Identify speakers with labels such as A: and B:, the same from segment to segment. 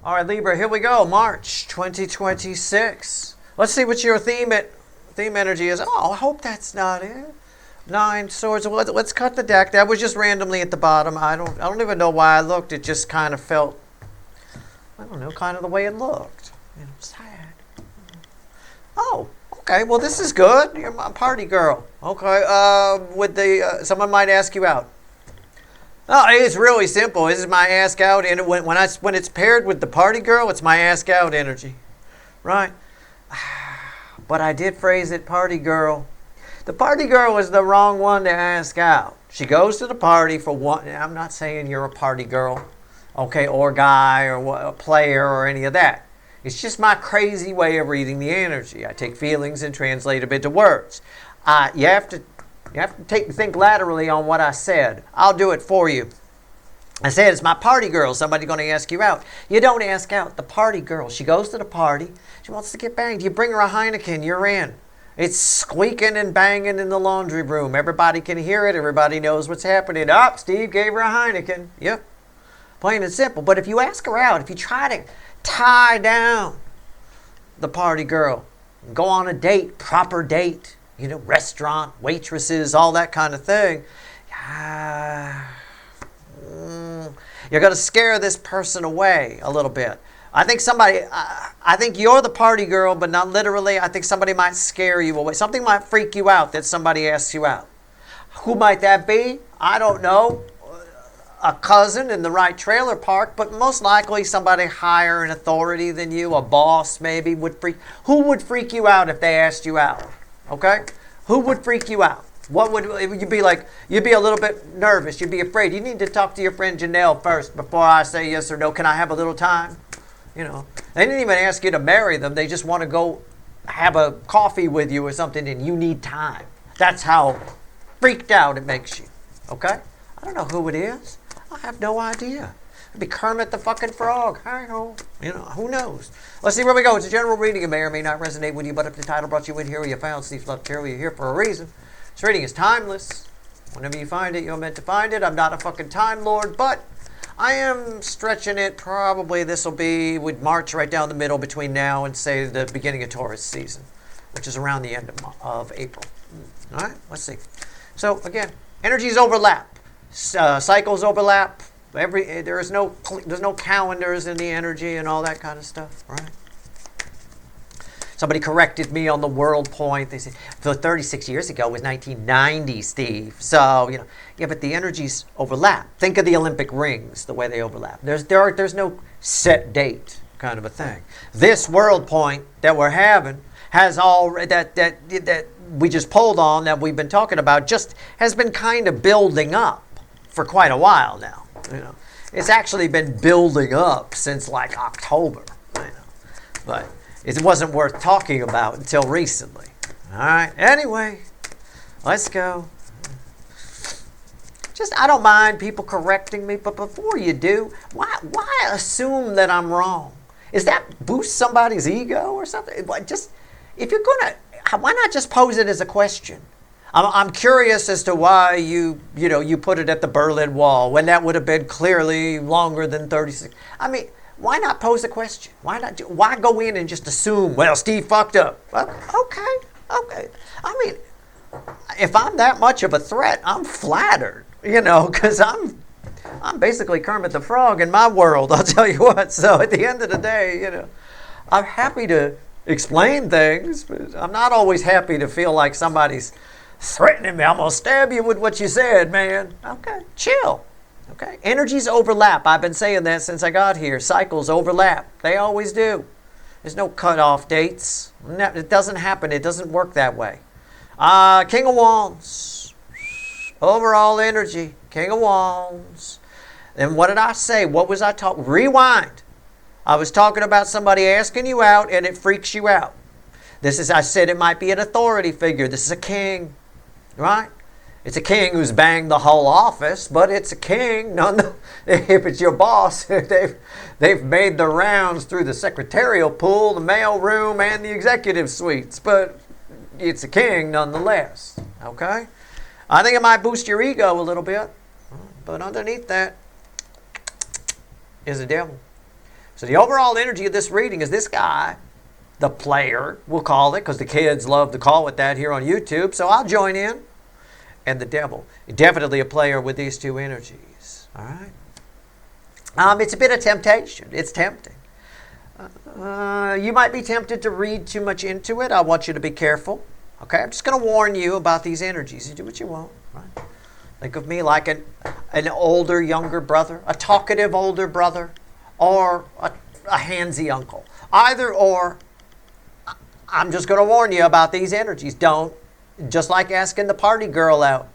A: All right, Libra, here we go. March 2026. Let's see what your theme energy is. Oh, I hope that's not it. Nine swords. Well, let's cut the deck. That was just randomly at the bottom. I don't even know why I looked. It just kind of felt, I don't know, kind of the way it looked. You know, sad. Oh, okay. Well, this is good. You're my party girl. Okay. With the someone might ask you out. Oh, it's really simple. This is my ask out, and when it's paired with the party girl, it's my ask out energy, right? But I did phrase it party girl. The party girl is the wrong one to ask out. She goes to the party for one. I'm not saying you're a party girl, okay, or guy, or a player, or any of that. It's just my crazy way of reading the energy. I take feelings and translate them into words. You have to think laterally on what I said. I'll do it for you. I said, it's my party girl. Somebody's going to ask you out. You don't ask out. The party girl. She goes to the party. She wants to get banged. You bring her a Heineken. You're in. It's squeaking and banging in the laundry room. Everybody can hear it. Everybody knows what's happening. Steve gave her a Heineken. Yep. Plain and simple. But if you ask her out, if you try to tie down the party girl, go on a date, proper date, restaurant, waitresses, all that kind of thing. You're going to scare this person away a little bit. I think you're the party girl, but not literally. I think somebody might scare you away. Something might freak you out that somebody asks you out. Who might that be? I don't know. A cousin in the right trailer park, but most likely somebody higher in authority than you, a boss maybe Who would freak you out if they asked you out? Okay? Who would freak you out? What would you be like? You'd be a little bit nervous. You'd be afraid. You need to talk to your friend Janelle first before I say yes or no. Can I have a little time? They didn't even ask you to marry them. They just want to go have a coffee with you or something, and you need time. That's how freaked out it makes you. Okay? I don't know who it is. I have no idea. It'd be Kermit the fucking Frog. Who knows? Let's see where we go. It's a general reading. It may or may not resonate with you, but if the title brought you in here, or you found Steve Love Tarot, you're here for a reason. This reading is timeless. Whenever you find it, you're meant to find it. I'm not a fucking Time Lord, but I am stretching it. Probably this will be, we'd March right down the middle between now and, say, the beginning of Taurus season, which is around the end of April. All right, let's see. So, again, energies overlap. Cycles overlap. There's no calendars in the energy and all that kind of stuff, right? Somebody corrected me on the world point. They said, 36 years ago was 1990, Steve. So, but the energies overlap. Think of the Olympic rings, the way they overlap. There's no set date kind of a thing. This world point that we're having has all that we just pulled on, that we've been talking about, just has been kind of building up for quite a while now. It's actually been building up since like October. But it wasn't worth talking about until recently. All right. Anyway, let's go. I don't mind people correcting me, but before you do, why assume that I'm wrong? Is that boost somebody's ego or something? If you're gonna, why not just pose it as a question? I'm curious as to why you put it at the Berlin Wall when that would have been clearly longer than 36. I mean, why not pose a question? Why go in and just assume, well, Steve fucked up? Well, okay. I mean, if I'm that much of a threat, I'm flattered, because I'm basically Kermit the Frog in my world, I'll tell you what. So at the end of the day, I'm happy to explain things, but I'm not always happy to feel like somebody's threatening me. I'm going to stab you with what you said, man. Okay, chill. Okay, energies overlap. I've been saying that since I got here. Cycles overlap. They always do. There's no cutoff dates. It doesn't happen. It doesn't work that way. King of Wands. Overall energy. King of Wands. And what did I say? What was I talking? Rewind. I was talking about somebody asking you out and it freaks you out. I said it might be an authority figure. This is a king. Right? It's a king who's banged the whole office, but it's a king. If it's your boss, they've made the rounds through the secretarial pool, the mail room, and the executive suites. But it's a king nonetheless. Okay? I think it might boost your ego a little bit. But underneath that is a devil. So the overall energy of this reading is this guy, the player, we'll call it, because the kids love to call it that here on YouTube, so I'll join in. And the devil, definitely a player with these two energies. All right. It's a bit of temptation. It's tempting. You might be tempted to read too much into it. I want you to be careful. Okay, I'm just going to warn you about these energies. You do what you want. Right? Think of me like an older, younger brother, a talkative older brother, or a handsy uncle. Either or. I'm just going to warn you about these energies. Don't. Just like asking the party girl out.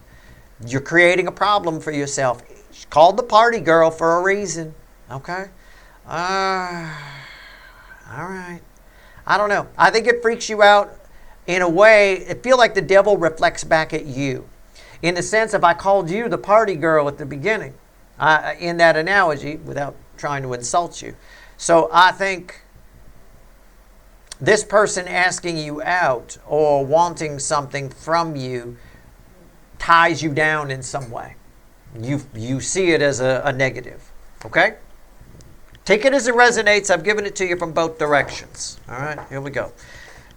A: You're creating a problem for yourself. She's called the party girl for a reason. Okay? All right. I don't know. I think it freaks you out in a way. I feel like the devil reflects back at you. In the sense, if I called you the party girl at the beginning, in that analogy, without trying to insult you. So I think this person asking you out or wanting something from you ties you down in some way. You see it as a negative. Okay? Take it as it resonates. I've given it to you from both directions. All right, here we go.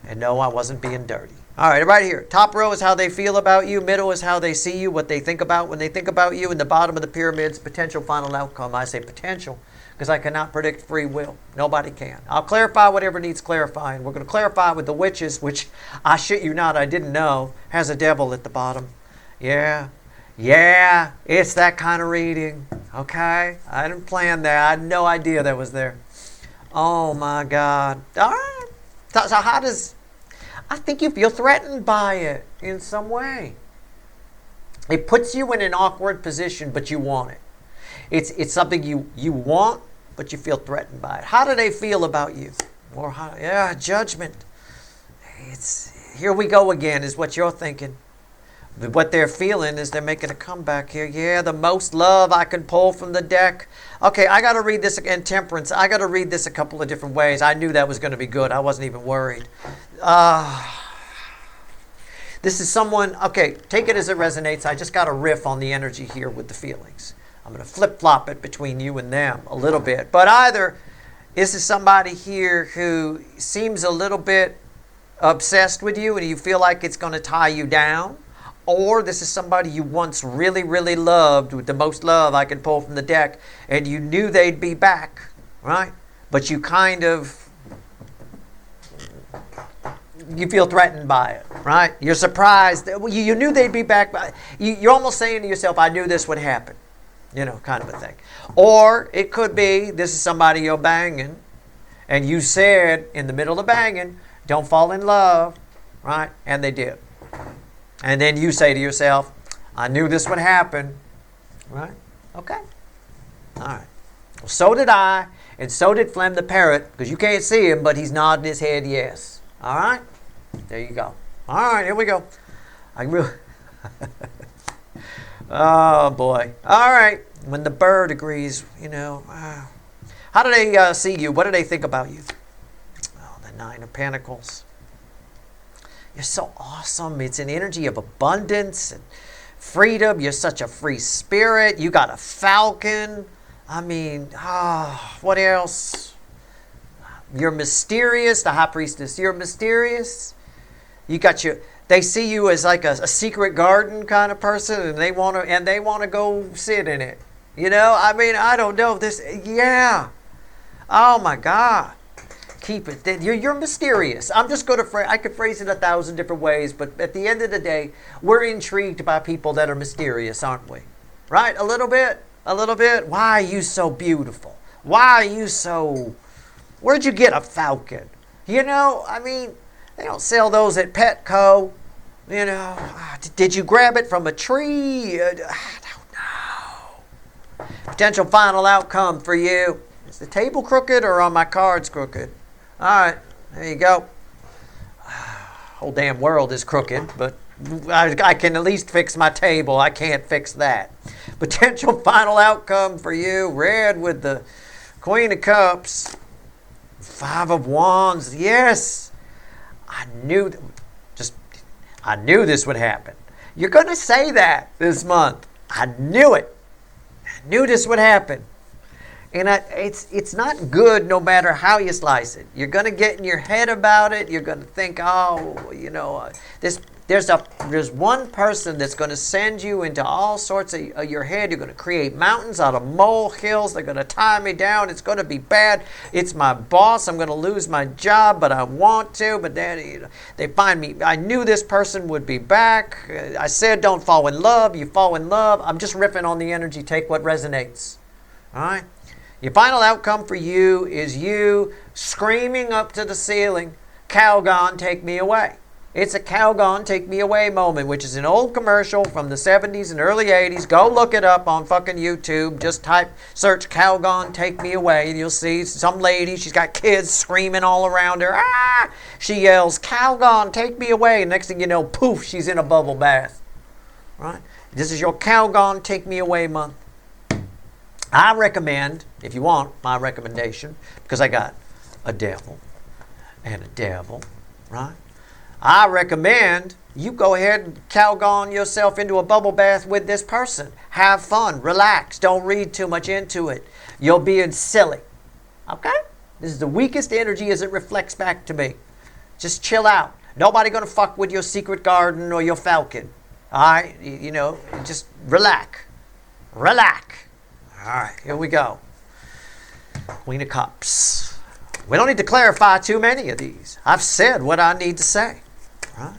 A: And no, I wasn't being dirty. All right, right here. Top row is how they feel about you. Middle is how they see you, what they think about when they think about you. And the bottom of the pyramid's potential final outcome. I say potential because I cannot predict free will. Nobody can. I'll clarify whatever needs clarifying. We're going to clarify with the witches, which I shit you not, I didn't know, has a devil at the bottom. Yeah, it's that kind of reading. Okay? I didn't plan that. I had no idea that was there. Oh my God. All right. So how does... I think you feel threatened by it in some way. It puts you in an awkward position, but you want it. It's something you want, but you feel threatened by it. How do they feel about you? Or judgment. Here we go again, is what you're thinking. What they're feeling is they're making a comeback here. Yeah, the most love I can pull from the deck. Okay, I got to read this again. Temperance. I got to read this a couple of different ways. I knew that was going to be good. I wasn't even worried. This is someone, okay, take it as it resonates. I just got a riff on the energy here with the feelings. I'm going to flip-flop it between you and them a little bit. But either this is somebody here who seems a little bit obsessed with you and you feel like it's going to tie you down. Or this is somebody you once really, really loved with the most love I can pull from the deck. And you knew they'd be back, right? But you kind of... you feel threatened by it, right? You're surprised. You knew they'd be back. You're almost saying to yourself, I knew this would happen. You know, kind of a thing. Or it could be, this is somebody you're banging, and you said in the middle of banging, don't fall in love, right? And they did. And then you say to yourself, I knew this would happen, right? Okay. All right. Well, so did I, and so did Flem the parrot, because you can't see him, but he's nodding his head yes. All right? There you go. All right, here we go. Oh, boy. All right. When the bird agrees, you know, how do they see you? What do they think about you? Oh, the Nine of Pentacles. You're so awesome. It's an energy of abundance and freedom. You're such a free spirit. You got a falcon. I mean, what else? You're mysterious. The High Priestess. You're mysterious. You got they see you as like a secret garden kind of person, and they want to go sit in it. You know, I mean, I don't know this. Yeah. Oh my God. Keep it. You're mysterious. I'm just going to I could phrase it 1,000 different ways, but at the end of the day, we're intrigued by people that are mysterious, aren't we? Right? A little bit. A little bit. Why are you so beautiful? Why are you so... Where'd you get a falcon? You know, I mean, they don't sell those at Petco. You know, did you grab it from a tree? I don't know. Potential final outcome for you. Is the table crooked or are my cards crooked? All right, there you go. Whole damn world is crooked, but I can at least fix my table. I can't fix that. Potential final outcome for you. Red with the Queen of Cups. Five of Wands. Yes. I knew this would happen. You're going to say that this month. I knew it. I knew this would happen. And it's not good no matter how you slice it. You're going to get in your head about it. You're going to think, oh, you know, there's one person that's going to send you into all sorts of your head. You're going to create mountains out of molehills. They're going to tie me down. It's going to be bad. It's my boss. I'm going to lose my job, but I want to. But then you know, they find me. I knew this person would be back. I said don't fall in love. You fall in love. I'm just riffing on the energy. Take what resonates. All right? Your final outcome for you is you screaming up to the ceiling, Calgon, take me away. It's a Calgon, take me away moment, which is an old commercial from the 70s and early 80s. Go look it up on fucking YouTube. Just search Calgon, take me away, and you'll see some lady, she's got kids screaming all around her. Ah! She yells, Calgon, take me away. And next thing you know, poof, she's in a bubble bath. Right? This is your Calgon, take me away month. I recommend, if you want my recommendation, because I got a devil and a devil, right? I recommend you go ahead and Calgon yourself into a bubble bath with this person. Have fun, relax, don't read too much into it. You're being silly, okay? This is the weakest energy as it reflects back to me. Just chill out. Nobody gonna fuck with your secret garden or your falcon, all right? You know, just relax, relax. All right, here we go. Queen of Cups. We don't need to clarify too many of these. I've said what I need to say. Right?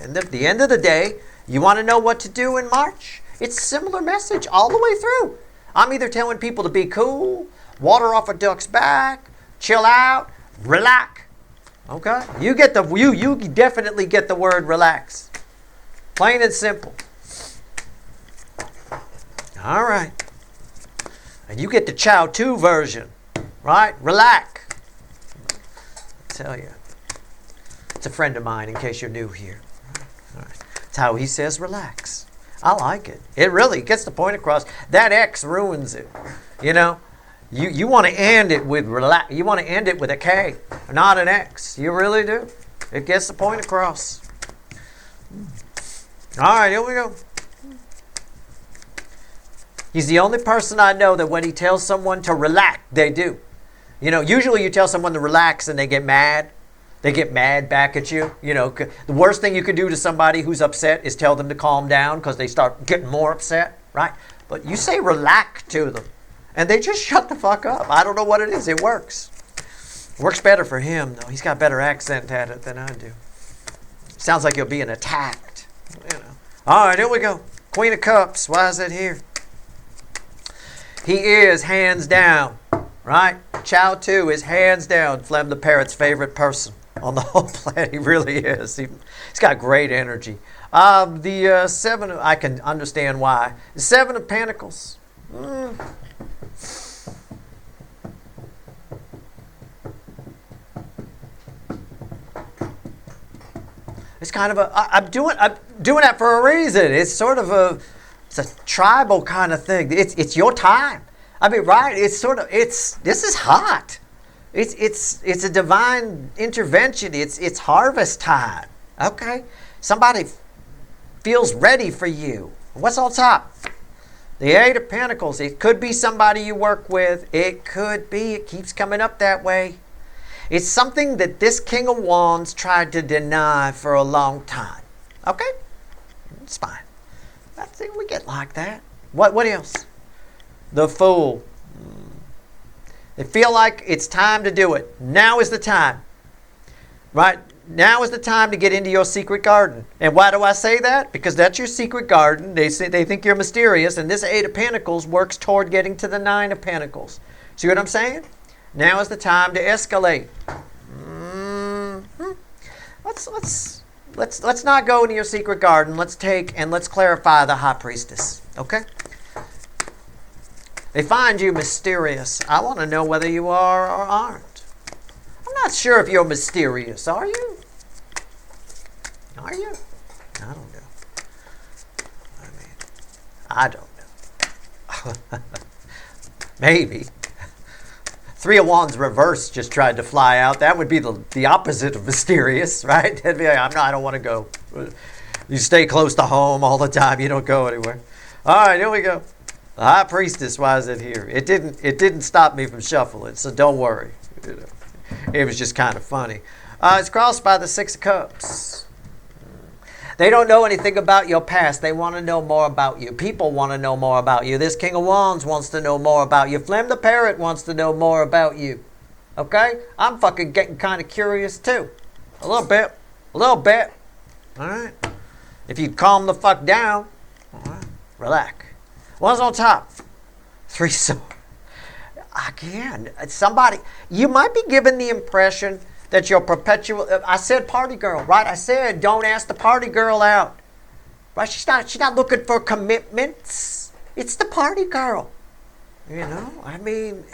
A: And at the end of the day, you want to know what to do in March? It's a similar message all the way through. I'm either telling people to be cool, water off a duck's back, chill out, relax. Okay? You definitely get the word relax. Plain and simple. All right. And you get the Chow 2 version, right? Relax. I tell you. It's a friend of mine, in case you're new here. All right. That's how he says relax. I like it. It really gets the point across. That X ruins it. You know? You want to end it with relax. You want to end it with a K, not an X. You really do. It gets the point across. All right, here we go. He's the only person I know that when he tells someone to relax, they do. You know, usually you tell someone to relax and they get mad. They get mad back at you. You know, the worst thing you could do to somebody who's upset is tell them to calm down because they start getting more upset, right? But you say relax to them and they just shut the fuck up. I don't know what it is. It works. It works better for him, though. He's got better accent at it than I do. Sounds like you're being attacked. You know. All right, here we go. Queen of Cups. Why is it here? He is hands down, right? Chow 2 is hands down Flem the Parrot's favorite person on the whole planet. He really is. He's got great energy. The Seven, I can understand why. The Seven of Pentacles. It's kind of a, I'm doing that for a reason. It's sort of it's a tribal kind of thing. It's your time. I mean, right? This is hot. It's a divine intervention. It's harvest time. Okay? Somebody feels ready for you. What's on top? The Eight of Pentacles. It could be somebody you work with. It could be. It keeps coming up that way. It's something that this King of Wands tried to deny for a long time. Okay? It's fine. I think we get like that. What else? The Fool. They feel like it's time to do it. Now is the time. Right? Now is the time to get into your secret garden. And why do I say that? Because that's your secret garden. They think you're mysterious, and this Eight of Pentacles works toward getting to the Nine of Pentacles. See what I'm saying? Now is the time to escalate. Let's not go into your secret garden. Let's clarify the High Priestess. Okay? They find you mysterious. I want to know whether you are or aren't. I'm not sure if you're mysterious. Are you? Are you? I don't know. I don't know. Maybe. Three of Wands reverse just tried to fly out. That would be the opposite of mysterious, right? That'd be like, I don't want to go. You stay close to home all the time. You don't go anywhere. All right, here we go. The high priestess, why is it here? It didn't stop me from shuffling, so don't worry. It was just kind of funny. It's crossed by the Six of Cups. They don't know anything about your past. They want to know more about you. People want to know more about you. This King of Wands wants to know more about you. Flem the Parrot wants to know more about you. Okay? I'm fucking getting kind of curious too. A little bit. A little bit. All right? If you calm the fuck down, all right, relax. One's on top. Three swords. Again, somebody, you might be given the impression that you're perpetual. I said party girl, right? I said don't ask the party girl out. Right? She's not looking for commitments. It's the party girl. You know, I mean,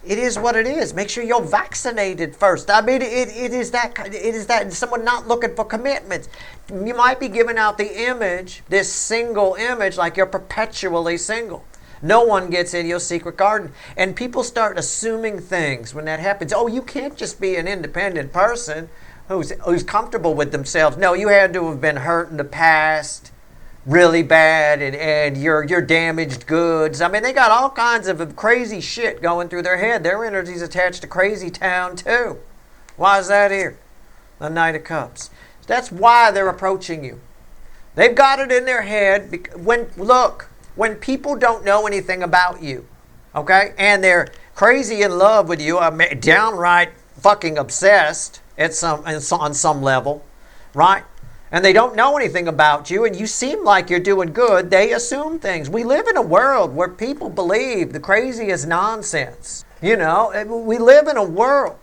A: it is what it is. Make sure you're vaccinated first. I mean, it is that someone not looking for commitments. You might be giving out the image, this single image, like you're perpetually single. No one gets in your secret garden. And people start assuming things when that happens. Oh, you can't just be an independent person who's comfortable with themselves. No, you had to have been hurt in the past really bad, and you're damaged goods. I mean, they got all kinds of crazy shit going through their head. Their energy's attached to crazy town too. Why is that here? The Knight of Cups. That's why they're approaching you. They've got it in their head. When people don't know anything about you, okay, and they're crazy in love with you, downright fucking obsessed on some level, right? And they don't know anything about you, and you seem like you're doing good, they assume things. We live in a world where people believe the craziest nonsense. You know, we live in a world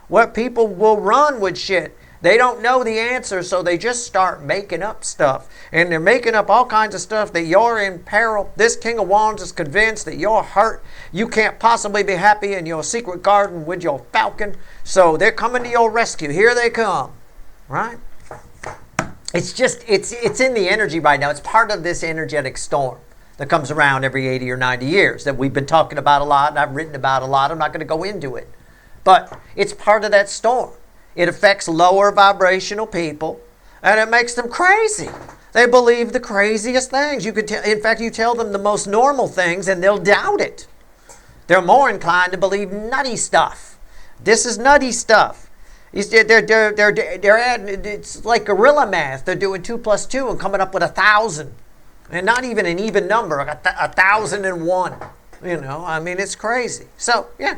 A: where people will run with shit. They don't know the answer, so they just start making up stuff. And they're making up all kinds of stuff that you're in peril. This King of Wands is convinced that you're hurt. You can't possibly be happy in your secret garden with your falcon. So they're coming to your rescue. Here they come. Right? It's just, it's in the energy right now. It's part of this energetic storm that comes around every 80 or 90 years that we've been talking about a lot and I've written about a lot. I'm not going to go into it. But it's part of that storm. It affects lower vibrational people, and it makes them crazy. They believe the craziest things. In fact, you tell them the most normal things, and they'll doubt it. They're more inclined to believe nutty stuff. This is nutty stuff. It's like gorilla math. They're doing 2 plus 2 and coming up with 1,000, and not even an even number, 1,001. You know, I mean, it's crazy. So yeah,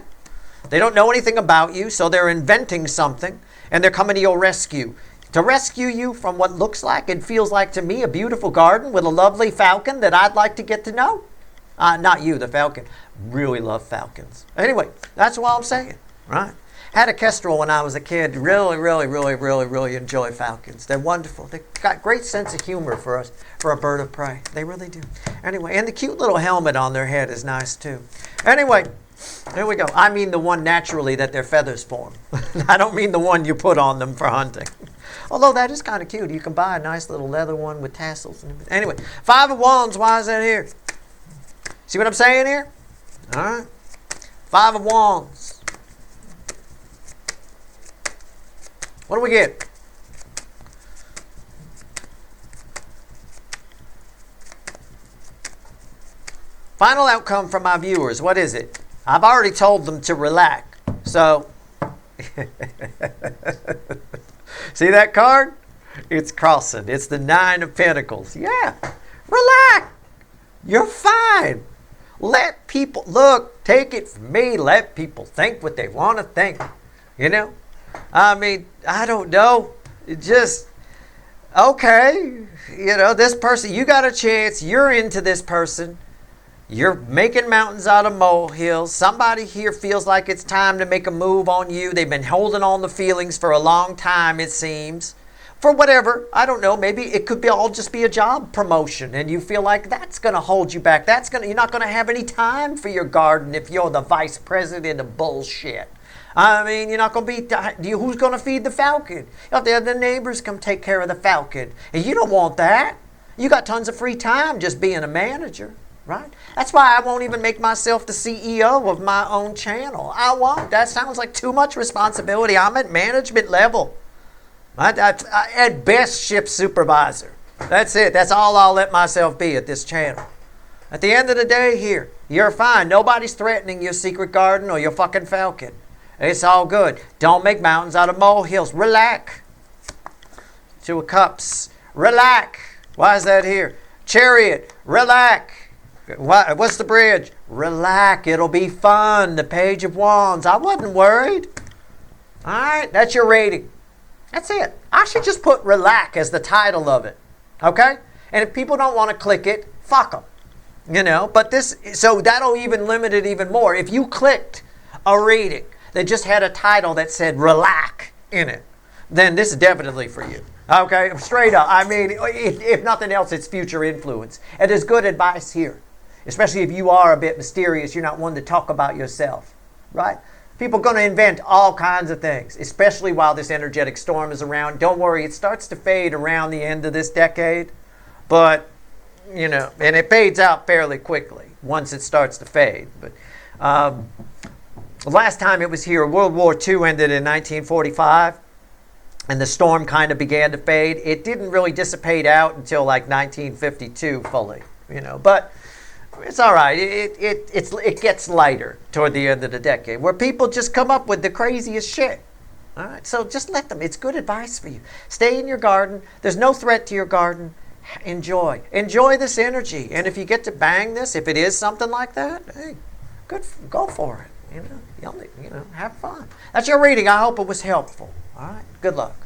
A: they don't know anything about you, so they're inventing something. And they're coming to your rescue. To rescue you from what looks like and feels like to me a beautiful garden with a lovely falcon that I'd like to get to know. Not you, the falcon. Really love falcons. Anyway, that's what I'm saying, right? Had a kestrel when I was a kid. Really enjoy falcons. They're wonderful. They've got great sense of humor for us, for a bird of prey. They really do. Anyway, and the cute little helmet on their head is nice too. Anyway, there we go. I mean the one naturally that their feathers form. I don't mean the one you put on them for hunting. Although that is kind of cute. You can buy a nice little leather one with tassels. Anyway, 5 of Wands. Why is that here? See what I'm saying here? All right. 5 of Wands. What do we get? Final outcome from my viewers. What is it? I've already told them to relax. So, see that card? It's crossing. It's the 9 of Pentacles. Yeah. Relax. You're fine. Let people, look, take it from me. Let people think what they want to think. You know? I mean, I don't know. It just, okay. You know, this person, you got a chance. You're into this person. You're making mountains out of molehills. Somebody here feels like it's time to make a move on you. They've been holding on the feelings for a long time, it seems. For whatever, I don't know, maybe it could be all just be a job promotion and you feel like that's going to hold you back. You're not going to have any time for your garden if you're the vice president of bullshit. I mean, you're not going to be, who's going to feed the falcon? If the other neighbors come take care of the falcon. And you don't want that. You got tons of free time just being a manager. Right? That's why I won't even make myself the CEO of my own channel. I won't. That sounds like too much responsibility. I'm at management level. At best, ship supervisor. That's it. That's all I'll let myself be at this channel. At the end of the day here, you're fine. Nobody's threatening your secret garden or your fucking falcon. It's all good. Don't make mountains out of molehills. Relax. Two of Cups. Relax. Why is that here? Chariot. Relax. What's the bridge? Relax. It'll be fun. The Page of Wands. I wasn't worried. All right. That's your rating. That's it. I should just put relax as the title of it. Okay? And if people don't want to click it, fuck them. You know, but so that'll even limit it even more. If you clicked a reading that just had a title that said relax in it, then this is definitely for you. Okay? Straight up. I mean, if nothing else, it's future influence. And there's good advice here. Especially if you are a bit mysterious, you're not one to talk about yourself. Right? People are going to invent all kinds of things, especially while this energetic storm is around. Don't worry, it starts to fade around the end of this decade. But, you know, and it fades out fairly quickly once it starts to fade. But the last time it was here, World War II ended in 1945, and the storm kind of began to fade. It didn't really dissipate out until like 1952 fully, you know. But it's all right. It gets lighter toward the end of the decade, where people just come up with the craziest shit. All right, so just let them. It's good advice for you. Stay in your garden. There's no threat to your garden. Enjoy this energy, and if you get to bang this, if it is something like that, hey, good, go for it. You know, have fun. That's your reading. I hope it was helpful. All right, good luck.